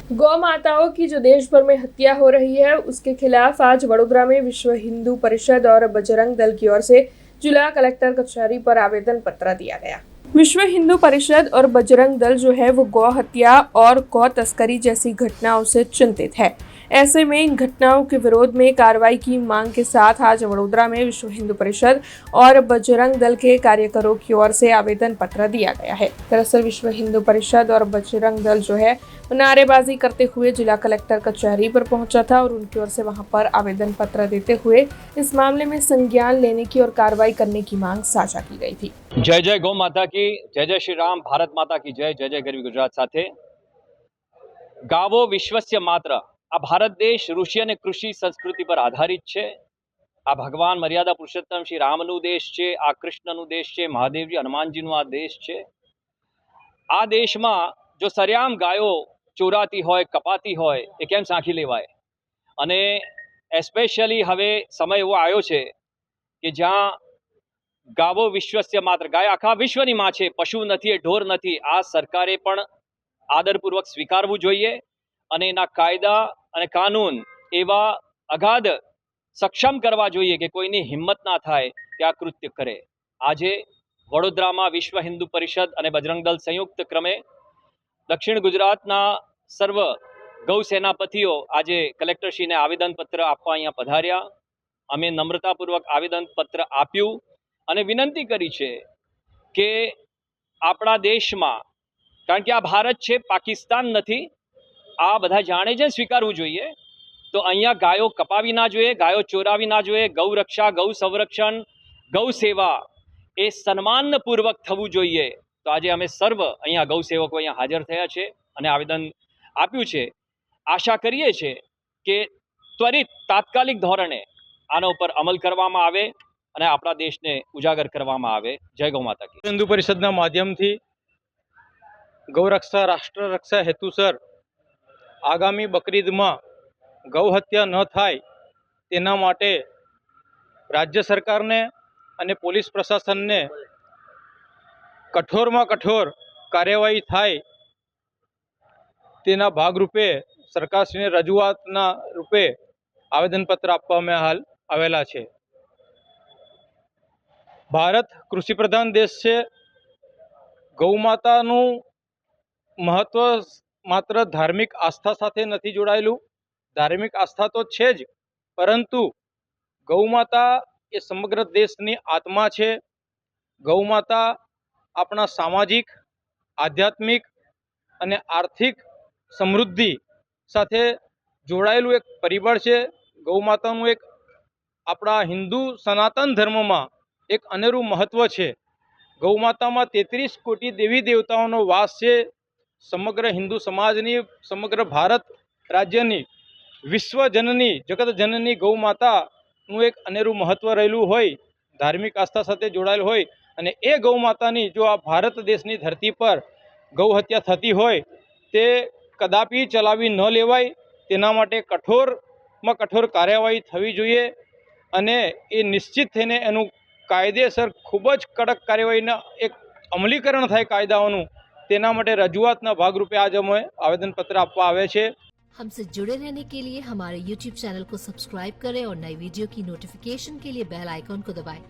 गौ माताओं की जो देश भर में हत्या हो रही है, उसके खिलाफ आज वडोदरा में विश्व हिंदू परिषद और बजरंग दल की ओर से जिला कलेक्टर कचहरी पर आवेदन पत्र दिया गया। विश्व हिंदू परिषद और बजरंग दल जो है वो गौ हत्या और गौ तस्करी जैसी घटनाओं से चिंतित है। ऐसे में इन घटनाओं के विरोध में कार्रवाई की मांग के साथ आज वडोदरा में विश्व हिंदू परिषद और बजरंग दल के कार्यकरों की ओर से आवेदन पत्र दिया गया है। दरअसल विश्व हिंदू परिषद और बजरंग दल जो है नारेबाजी करते हुए जिला कलेक्टर कचहरी पर पहुंचा था और उनकी ओर से वहां पर आवेदन पत्र देते हुए इस मामले में संज्ञान लेने की और कार्रवाई करने की मांग साझा की गई थी। जय जय गौ माता की, जय जय श्री राम, भारत माता की जय, जय जय गरवी गुजरात સાથે ગાવો વિશ્વસ્ય માત્ર। આ ભારત દેશ ઋષિ અને કૃષિ સંસ્કૃતિ પર આધારિત છે। આ ભગવાન મર્યાદા પુરુષોત્તમ શ્રી રામનું દેશ છે, આ કૃષ્ણનું દેશ છે, મહાદેવજી હનુમાનજીનું આ દેશ છે। આ દેશમાં જો સરેઆમ ગાયો ચોરાતી હોય, કપાતી હોય, એ કેમ સાંખી લેવાય? અને એસ્પેશિયલી હવે સમય એવો આવ્યો છે કે જ્યાં ગાવો વિશ્વસ્ય માત્ર, ગાય આખા વિશ્વની માં છે, પશુ નથી, એ ઢોર નથી। આ સરકારે પણ આદરપૂર્વક સ્વીકારવું જોઈએ અને એના કાયદા અને કાનૂન એવા અગાધ સક્ષમ કરવા જોઈએ કે કોઈની હિંમત ના થાય કે આ કૃત્ય કરે। આજે વડોદરામાં વિશ્વ હિન્દુ પરિષદ અને બજરંગ દળ સંયુક્ત ક્રમે દક્ષિણ ગુજરાતના સર્વ ગૌ સેનાપતિઓ આજે કલેક્ટરશ્રીને આવેદનપત્ર આપવા અહીંયા પધાર્યા। અમે નમ્રતાપૂર્વક આવેદનપત્ર આપ્યું અને વિનંતી કરી છે કે આપણા દેશમાં, કારણ કે આ ભારત છે, પાકિસ્તાન નથી, આ બધા જાણે છે, સ્વીકારવું જોઈએ। તો અહીંયા ગાયો કપાવી ના જોઈએ, ગાયો ચોરાવી ના જોઈએ। ગૌ રક્ષા, ગૌ સંરક્ષણ, ગૌ સેવા એ સન્માનપૂર્વક થવું જોઈએ। તો આજે અમે સર્વ અહીંયા ગૌ સેવકો અહીંયા હાજર થયા છે અને આવેદન આપ્યું છે। આશા કરીએ છીએ કે ત્વરિત તાત્કાલિક ધોરણે આના ઉપર અમલ કરવામાં આવે અને આપણા દેશને ઉજાગર કરવામાં આવે। જય ગૌ માતા કી। હિન્દુ પરિષદના માધ્યમથી ગૌરક્ષા, રાષ્ટ્ર રક્ષા હેતુસર આગામી બકરીદમાં ગૌ હત્યા ન થાય તેના માટે રાજ્ય સરકારને અને પોલીસ પ્રશાસનને કઠોરમાં કઠોર કાર્યવાહી થાય તેના ભાગરૂપે સરકારશ્રીને રજૂઆતના રૂપે આવેદનપત્ર આપવા અમે હાલ આવેલા છે। ભારત કૃષિ પ્રધાન દેશ છે। ગૌ માતાનું મહત્વ માત્ર ધાર્મિક આસ્થા સાથે નથી જોડાયેલું। ધાર્મિક આસ્થા તો છે જ, પરંતુ ગૌ માતા એ સમગ્ર દેશની આત્મા છે। ગૌ માતા આપણા સામાજિક, આધ્યાત્મિક અને આર્થિક સમૃદ્ધિ સાથે જોડાયેલું એક પરિબળ છે। ગૌ માતાનું એક આપણા હિન્દુ સનાતન ધર્મમાં એક અનેરું મહત્વ છે। ગૌ માતામાં 33 કોટી દેવી દેવતાઓનો વાસ છે। સમગ્ર હિન્દુ સમાજની, સમગ્ર ભારત રાજ્યની વિશ્વ જનની, જગત જનની ગૌ માતાનું એક અનેરું મહત્વ રહેલું હોય, ધાર્મિક આસ્થા સાથે જોડાયેલ હોય, અને એ ગૌ માતાની જો આ ભારત દેશની ધરતી પર ગૌ હત્યા થતી હોય તે કદાપી ચલાવી ન લેવાય। તેના માટે કઠોરમાં કઠોર કાર્યવાહી થવી જોઈએ અને એ નિશ્ચિત થઈને એનું કાયદેસર ખૂબ જ કડક કાર્યવાહીના એક અમલીકરણ થાય કાયદાઓનું, તેના માટે રજૂઆતના ભાગરૂપે आज અમે आवेदन पत्र આપવા આવે છે। हमसे जुड़े रहने के लिए हमारे YouTube चैनल को सब्सक्राइब करें और नई वीडियो की नोटिफिकेशन के लिए बेल आइकॉन को दबाएं।